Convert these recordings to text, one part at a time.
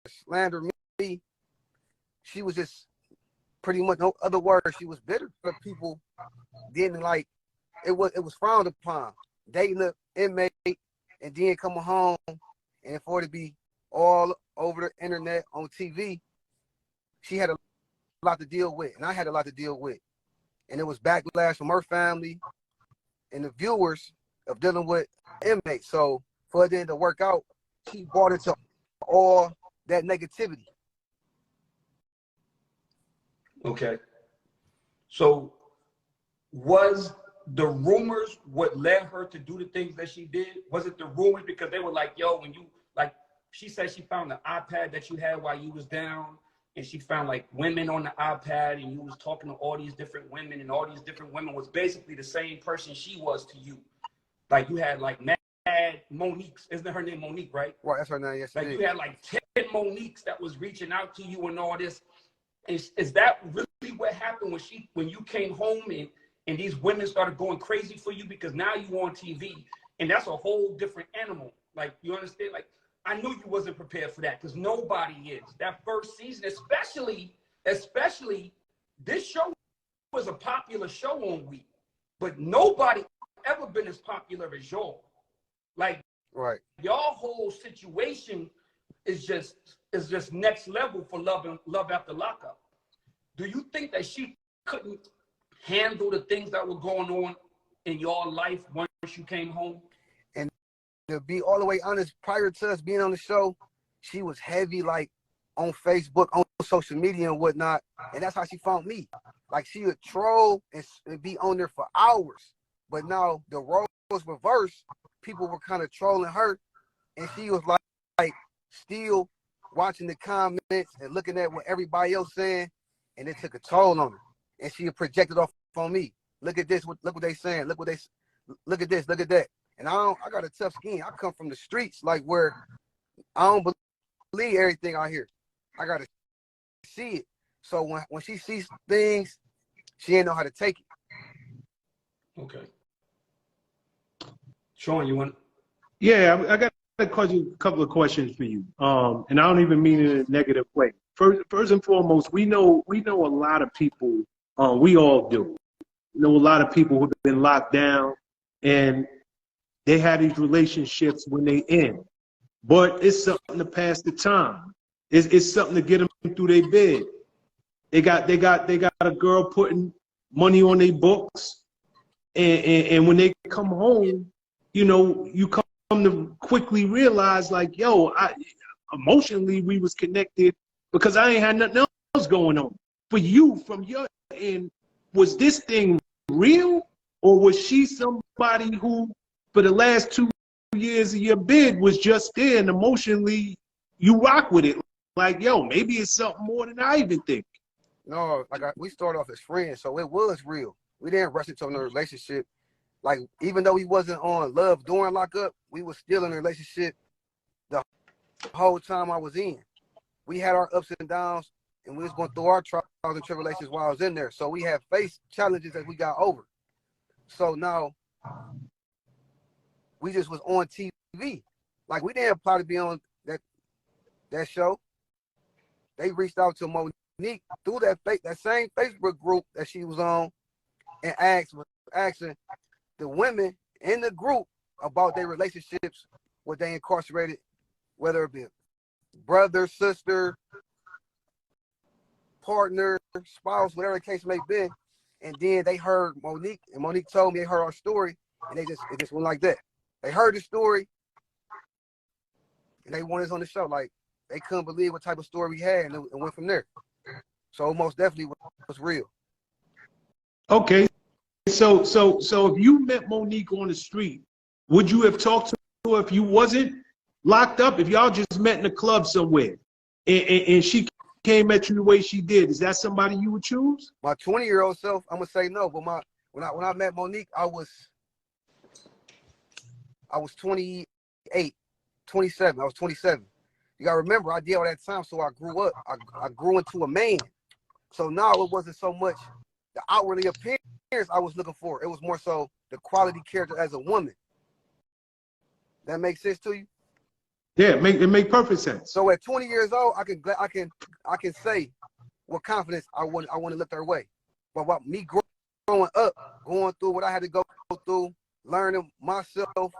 slander me, she was just pretty much, no other words, she was bitter. But people didn't like it was frowned upon. Dating an inmate and then coming home and for it to be all over the internet on TV, she had a lot to deal with, and I had a lot to deal with. And it was backlash from her family and the viewers of dealing with inmates. So for it then to work out, she brought into all that negativity. Okay. So was the rumors what led her to do the things that she did? Was it the rumors because they were like, yo, when you, like, she said she found the iPad that you had while you was down, and she found like women on the iPad, and you was talking to all these different women, and all these different women was basically the same person she was to you. Like you had like mad Monique's, isn't her name Monique, right? Right, that's her name, yes. Like you had like 10 Monique's that was reaching out to you and all this. Is that really what happened when you came home and these women started going crazy for you because now you on TV and that's a whole different animal? Like, you understand? Like, I knew you wasn't prepared for that because nobody is. That first season, especially this show was a popular show on Week, but nobody ever been as popular as y'all. Like, right, y'all whole situation is just next level for Love After Lockup. Do you think that she couldn't handle the things that were going on in your life once you came home? And to be all the way honest, prior to us being on the show, she was heavy, like, on Facebook, on social media and whatnot, and that's how she found me. Like, she would troll and be on there for hours. But now the role was reversed. People were kind of trolling her, and she was like still watching the comments and looking at what everybody else saying, and it took a toll on her. And she projected off on me. Look at this. Look what they saying. Look at this. Look at that. And I got a tough skin. I come from the streets, like where I don't believe everything I hear. I gotta see it. So when she sees things, she ain't know how to take it. Okay. Sean, you want? Yeah, I got a couple of questions for you. And I don't even mean it in a negative way. First and foremost, we know a lot of people. We all do. We know a lot of people who've been locked down, and they had these relationships when they end. But it's something to pass the time. It's something to get them through their bed. They got a girl putting money on their books, and when they come home, you know, you come to quickly realize, like, yo, emotionally we was connected because I ain't had nothing else going on. For you, from your end, was this thing real, or was she somebody who, for the last 2 years of your bid, was just there and emotionally you rock with it? Like, yo, maybe it's something more than I even think. No, like we started off as friends, so it was real. We didn't rush into a relationship. Like, even though we wasn't on Love during lockup, we was still in a relationship the whole time I was in. We had our ups and downs, and we was going through our trials and tribulations while I was in there. So we had faced challenges that we got over. So now we just was on TV. Like, we didn't apply to be on that show. They reached out to Monique through that same Facebook group that she was on and asking the women in the group about their relationships with they incarcerated, whether it be brother, sister, partner, spouse, whatever the case may be. And then they heard Monique, and Monique told me they heard our story, and it just went like that. They heard the story, and they wanted us on the show. Like, they couldn't believe what type of story we had, and it went from there. So most definitely was real. Okay. So if you met Monique on the street, would you have talked to her if you wasn't locked up? If y'all just met in a club somewhere and she came at you the way she did, is that somebody you would choose? My 20-year-old self, I'm gonna say no. But when I met Monique, I was 28, 27. I was 27. You gotta remember, I did all that time, so I grew up. I grew into a man. So now it wasn't so much the outwardly appearance I was looking for. It was more so the quality character as a woman. That makes sense to you? Yeah, it make perfect sense. So at 20 years old, I can say with confidence I want to look their way. But what me growing up, going through what I had to go through, learning myself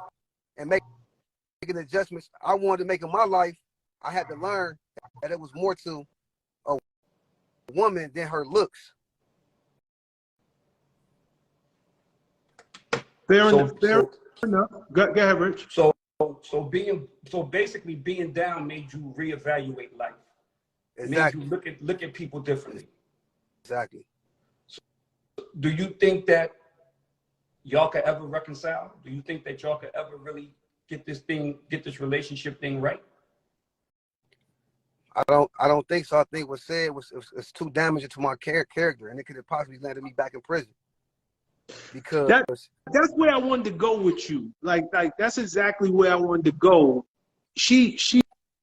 and making adjustments I wanted to make in my life, I had to learn that it was more to a woman than her looks. Fair enough. Go ahead, Rich. So basically being down made you reevaluate life. Exactly. Made you look at people differently. Exactly. So do you think that y'all could ever reconcile? Do you think that y'all could ever really get this relationship thing right? I don't think so. I think what said was too damaging to my character, and it could have possibly landed me back in prison. Because that's where I wanted to go with you. Like that's exactly where I wanted to go. She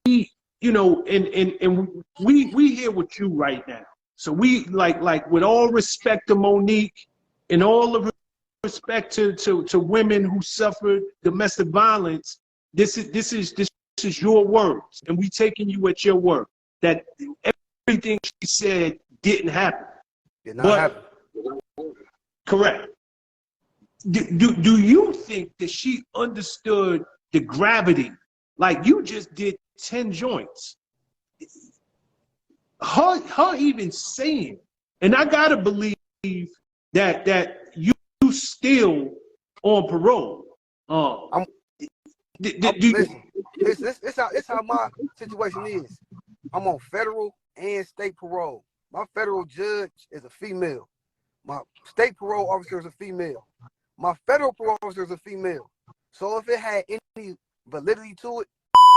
you know, and we here with you right now. So we like with all respect to Monique and all the respect to women who suffered domestic violence, this is your words, and we taking you at your word that everything she said didn't happen. Did not happen. Correct. Do you think that she understood the gravity? Like, you just did 10 joints. Her even saying, and I gotta believe that you still on parole. Listen, it's how my situation is. I'm on federal and state parole. My federal judge is a female. My state parole officer is a female. My federal parole officer is a female. So if it had any validity to it,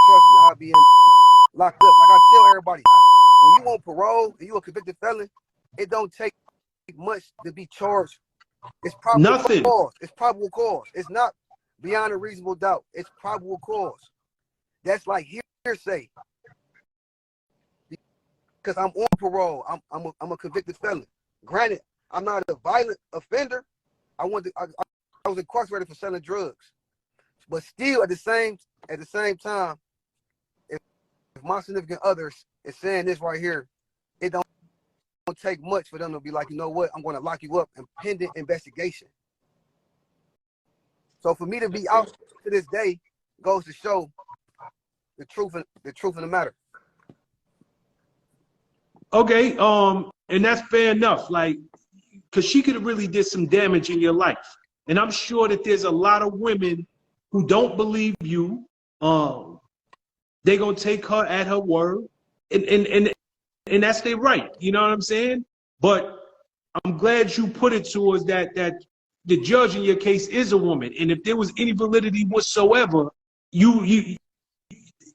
trust me, I'll be locked up. Like I tell everybody, when you on parole and you a convicted felon, it don't take much to be charged. It's probable cause. It's probable cause. It's not beyond a reasonable doubt. It's probable cause. That's like hearsay. Because I'm on parole. I'm a convicted felon. Granted, I'm not a violent offender. I was incarcerated for selling drugs. But still, at the same time, if my significant other is saying this right here, it don't take much for them to be like, you know what, I'm going to lock you up and pending investigation. So for me to be out to this day goes to show the truth of the matter. Okay, and that's fair enough. Like, because she could have really did some damage in your life, and I'm sure that there's a lot of women who don't believe you. They're gonna take her at her word, and that's their right. You know what I'm saying? But I'm glad you put it to us that the judge in your case is a woman, and if there was any validity whatsoever, they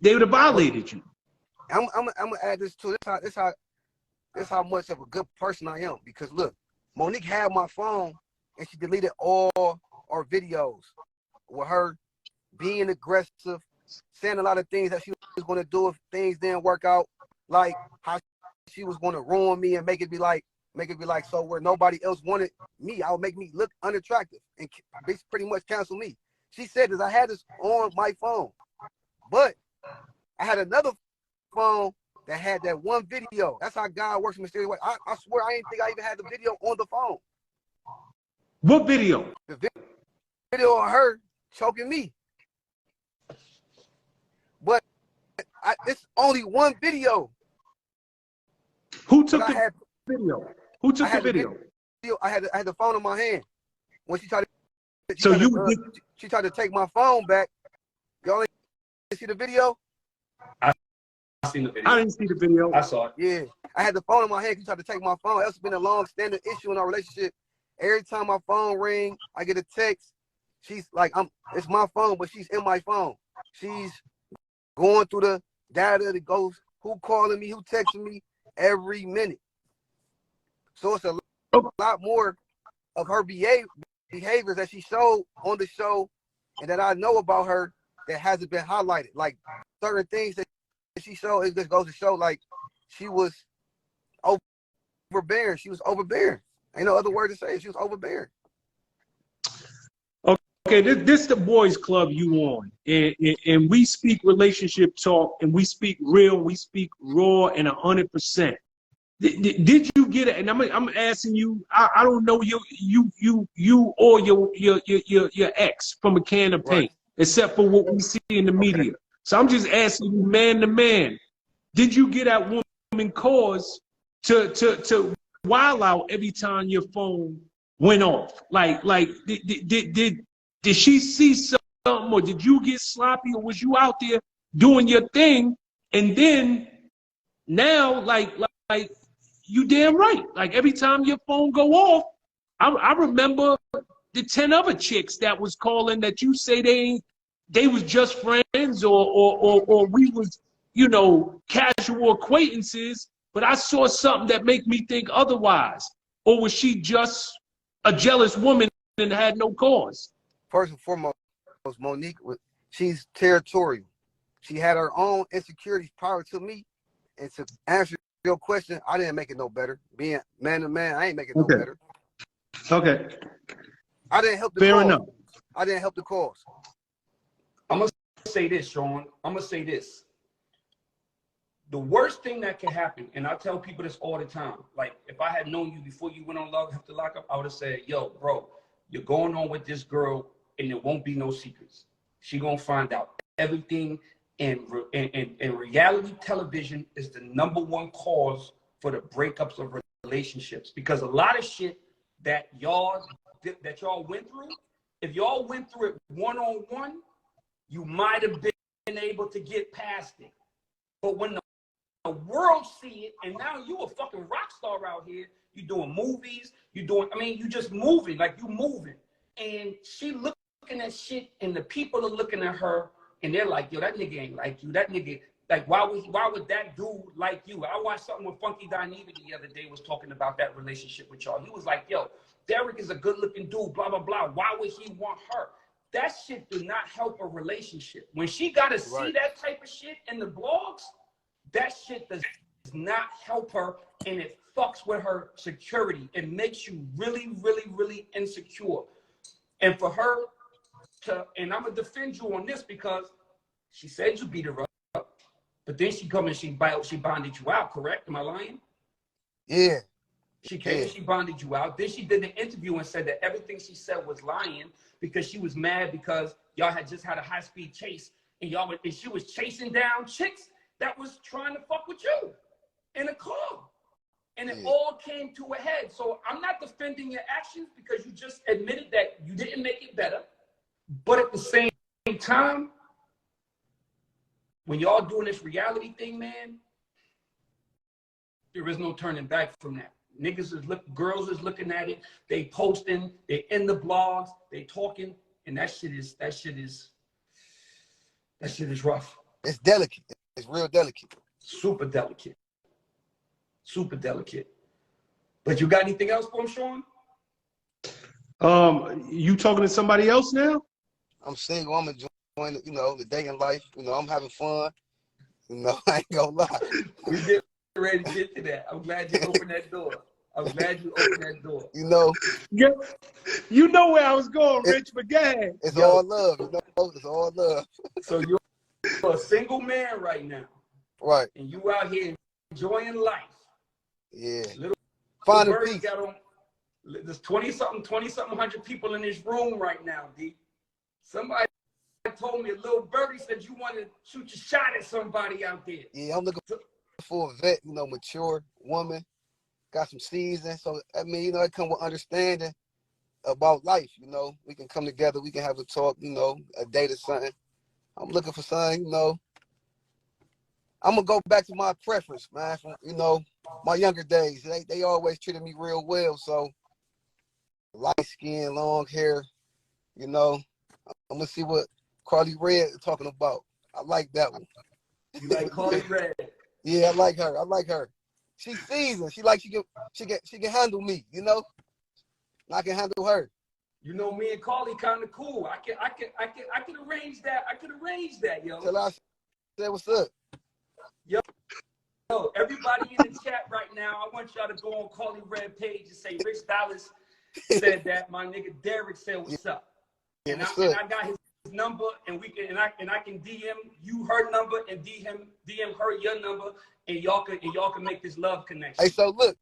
would have violated you. I'm gonna add this to this how much of a good person I am, because look, Monique had my phone and she deleted all our videos with her being aggressive, saying a lot of things that she was going to do if things didn't work out, like how she was going to ruin me and make it be like so where nobody else wanted me, I would make me look unattractive and pretty much cancel me. She said this, I had this on my phone, but I had another phone that had that one video. That's how God works in mysterious way. I swear I didn't think I even had the video on the phone. What video? The video of her choking me. But it's only one video. Who took the video? Who took the video? I had the phone in my hand when she tried to. She tried to take my phone back. Y'all didn't see the video? I seen the video. I didn't see the video. I saw it. Yeah, I had the phone in my hand. She tried to take my phone. That's been a long-standing issue in our relationship. Every time my phone ring, I get a text. She's like, it's my phone, but she's in my phone. She's going through the data that goes, who calling me, who texting me every minute. So it's a lot more of her behaviors that she showed on the show and that I know about her that hasn't been highlighted. Like certain things that she showed, it just goes to show like she was overbearing. She was overbearing. Ain't no other word to say. She was overbearing. Okay, this the boys club you on, and we speak relationship talk, and we speak real, we speak raw, and 100%. Did you get it? And I'm asking you. I don't know you or your ex from a can of Right. paint, except for what we see in the Okay. media. So I'm just asking you, man to man, did you get that woman cause to wild out every time your phone went off? Like did she see something, or did you get sloppy, or was you out there doing your thing, and then now like you damn right. Like every time your phone go off, I remember the 10 other chicks that was calling that you say they was just friends or we was, you know, casual acquaintances, but I saw something that make me think otherwise. Or was she just a jealous woman and had no cause? First and foremost, Monique, she's territorial. She had her own insecurities prior to me. And to answer your question, I didn't make it no better. Being man to man, I ain't make it no Okay. better. Okay. I didn't help the Fair cause. enough. I didn't help the cause. I'm gonna say this, Sean. I'm gonna say this. The worst thing that can happen, and I tell people this all the time, like if I had known you before you went on After Lockup, I would have said, yo, bro, you're going on with this girl and there won't be no secrets. She gonna find out everything, and reality television is the #1 cause for the breakups of relationships, because a lot of shit that y'all went through, if y'all went through it one-on-one, you might have been able to get past it. But when the world see it, and now you a fucking rock star out here, you doing movies, you just moving, like you moving. And she looking at shit, and the people are looking at her, and they're like, yo, that nigga ain't like you. That nigga, like, why would that dude like you? I watched something with Funky Dineva the other day, was talking about that relationship with y'all. He was like, yo, Derek is a good looking dude, blah, blah, blah. Why would he want her? That shit do not help a relationship. When she got to see that type of shit in the blogs, that shit does not help her, and it fucks with her security. It makes you really, really, really insecure. And for her to, and I'm going to defend you on this, because she said you beat her up, but then she come and she bonded you out, correct? Am I lying? Yeah. She came and she bonded you out. Then she did an interview and said that everything she said was lying, because she was mad because y'all had just had a high-speed chase, and she was chasing down chicks that was trying to fuck with you in a car. And it all came to a head. So I'm not defending your actions, because you just admitted that you didn't make it better. But at the same time, when y'all doing this reality thing, man, there is no turning back from that. Girls is looking at it, they posting, they in the blogs, they talking, and that shit is rough. It's delicate. It's real delicate. Super delicate. Super delicate. But you got anything else for him, Sean? You talking to somebody else now? I'm single. I'm enjoying, the dating life. I'm having fun. I ain't gonna lie. We get ready to get to that. I'm glad you opened that door. Yeah, you know where I was going, Rich, but go ahead. It's all love. It's all love. So you're a single man right now. Right. And you out here enjoying life. Yeah. Little Finding Birdie peace. got on. There's 20-something hundred people in this room right now, D. Somebody told me, a little birdie said you want to shoot your shot at somebody out there. Yeah, I'm looking for a vet, mature woman, got some season. So, it comes with understanding about life, We can come together, we can have a talk, a date or something. I'm looking for something, I'm going to go back to my preference, man, from, my younger days. They always treated me real well. So, light skin, long hair, I'm going to see what Carly Red is talking about. I like that one. You like Carly Red? Yeah, I like her. She's seasoned. She can handle me, And I can handle her. Me and Carly kind of cool. I can arrange that. I could arrange that, yo. Tell her I said what's up. Yo, everybody in the chat right now, I want y'all to go on Carly Red page and say Rich Dallas said that. My nigga Derek said what's up. Yeah, and what's I good? got his number, and we can and I can DM you her number and DM her your number, and y'all can make this love connection. Hey, so look,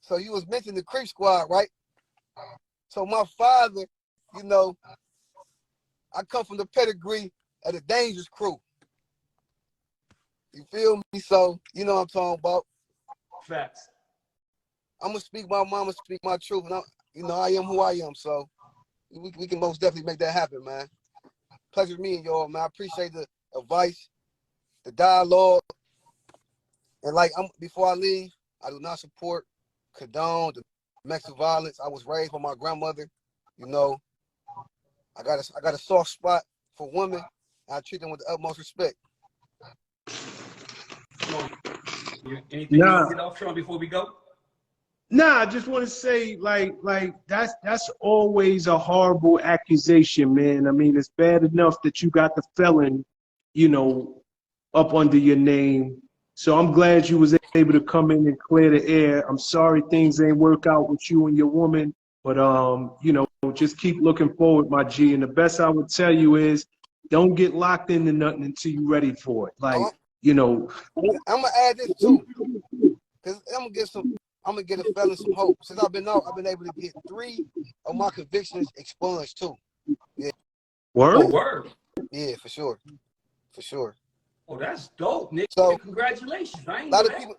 so you was mentioning the Creep Squad, right? So my father, you know, I come from the pedigree of the Dangerous Crew. You feel me? So you know what I'm talking about. Facts. I'm gonna speak my mama, speak my truth, and I am who I am. So we can most definitely make that happen, man. Pleasure meeting y'all, man. I appreciate the advice, the dialogue, and before I leave, I do not support, condone domestic violence. I was raised by my grandmother. You know, I got a soft spot for women. I treat them with the utmost respect. Anything you want to get off, Sean, before we go? Nah, I just want to say, like that's always a horrible accusation, man. I mean, it's bad enough that you got the felon, you know, up under your name. So I'm glad you was able to come in and clear the air. I'm sorry things ain't work out with you and your woman, but you know, just keep looking forward, my G. And the best I would tell you is, don't get locked into nothing until you're ready for it. Like, you know, I'm gonna add this too, because I'm gonna get a felon some hope. Since I've been out, I've been able to get 3 of my convictions expunged too. Yeah. word? Oh, word. Yeah, for sure. For sure. Oh, that's dope, Nick. So Congratulations. I ain't a know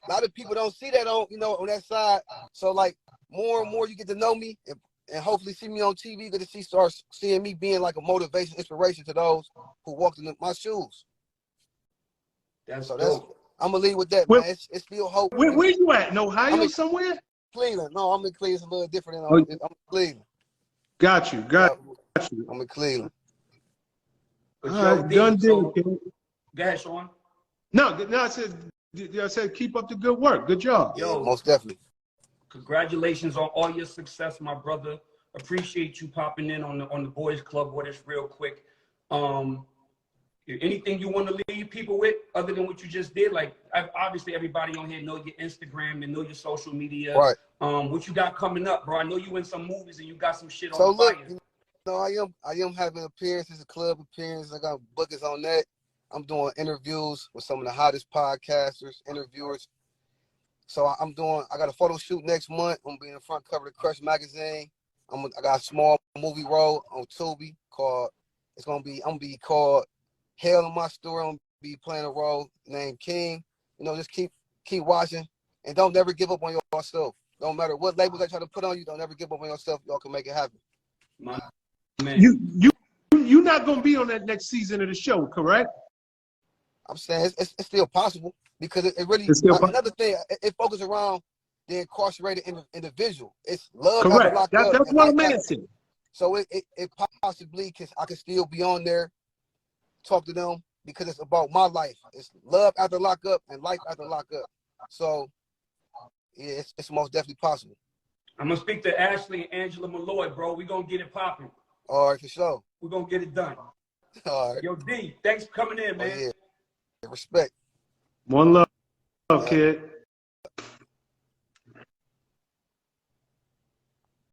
lot of people don't see that on that side. So like more and more you get to know me and hopefully see me on TV, get to start seeing me being like a motivation, inspiration to those who walked in my shoes. That's so dope. I'm gonna leave with that, man. It's still hope. Where you at? In Ohio I'm in somewhere? Cleveland. No, I'm in Cleveland. It's a little different Oh, I'm in Cleveland. got you. I'm in Cleveland. But All right, done deal, kid. Go ahead, Sean. No, I said keep up the good work. Good job. Yeah, most definitely. Congratulations on all your success, my brother. Appreciate you popping in on the Boys Club with us real quick. Anything you want to leave people with other than what you just did? Like, obviously everybody on here know your Instagram and know your social media. Right. What you got coming up, bro? I know you in some movies and you got some shit So on look, fire. I am having appearances, club appearances. I got bookings on that. I'm doing interviews with some of the hottest podcasters, interviewers. So I got a photo shoot next month. I'm gonna be in the front cover of Crush magazine. I got a small movie role on Tubi I'm gonna be called Hell in My Story. I'm gonna be playing a role named King. You know, just keep watching and don't never give up on yourself. Don't matter what labels they try to put on you, don't ever give up on yourself. Y'all can make it happen. My man. You're not gonna be on that next season of the show, correct? I'm saying it's still possible because it really another thing. It focuses around the incarcerated individual. It's love after Correct. lockup. That's what I'm asking. So it possibly I can still be on there, talk to them because it's about my life. It's love after lockup and life after lockup. So yeah, it's most definitely possible. I'm gonna speak to Ashley and Angela Malloy, bro. We gonna get it popping. All right, for sure. We're gonna get it done. All right. Yo, D, thanks for coming in, man. Yeah. Respect. One love, kid.